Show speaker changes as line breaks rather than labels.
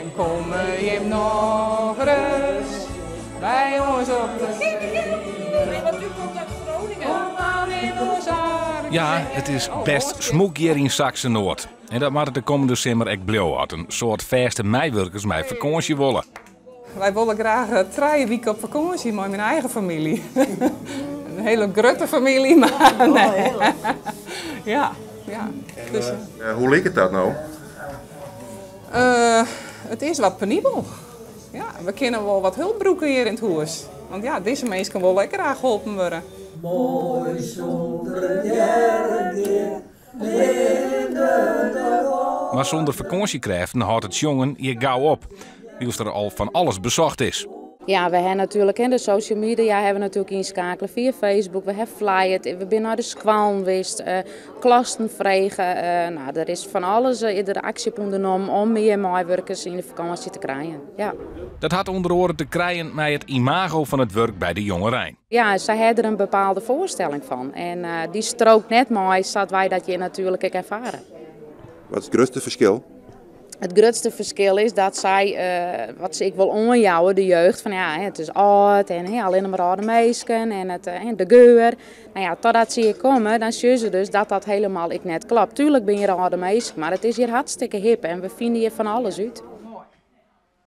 Jim, komen Jim nog eens bij ons op de zee.
Want u komt uit Groningen.
Kom aan in ons armen.
Ja, het is best smoek hier in Saxe-Noord. En dat maakt het de komende zomer echt blauw had. Een soort vaste meiwerkers met vakantie willen.
Wij willen graag 3 weken op vakantie met mijn eigen familie. Een hele grote familie, maar nee. Ja. Dus,
Hoe leek het dat nou?
het is wat penibel. Ja, we kunnen wel wat hulpbroeken hier in het huis. Want ja, deze mensen kan wel lekker graag geholpen worden.
Mooi zonder jaren,
Maar zonder vakantiekrijgen houdt het jongen hier gauw op. Wie er al van alles bezocht is.
Ja, we hebben natuurlijk in de social media hebben we natuurlijk inschakelen via Facebook. We hebben flyers, we zijn naar de squallen geweest, klassen vregen. Nou, er is van alles iedere actie ondernomen om meer meewerkers in de vakantie te krijgen. Ja.
Dat had onder andere te krijgen met het imago van het werk bij de jongerijn.
Ja, zij hebben er een bepaalde voorstelling van. En die strookt net mooi, zodat wij dat je natuurlijk ook ervaren.
Wat is het grootste verschil?
Het grootste verschil is dat zij, wat ik wil onjouwen, de jeugd, van ja, het is oud en alleen maar oude meisken en de geur. Nou ja, totdat ze hier komen, dan zien ze dus dat helemaal net klopt. Tuurlijk ben je een oude meisje, maar het is hier hartstikke hip en we vinden hier van alles uit.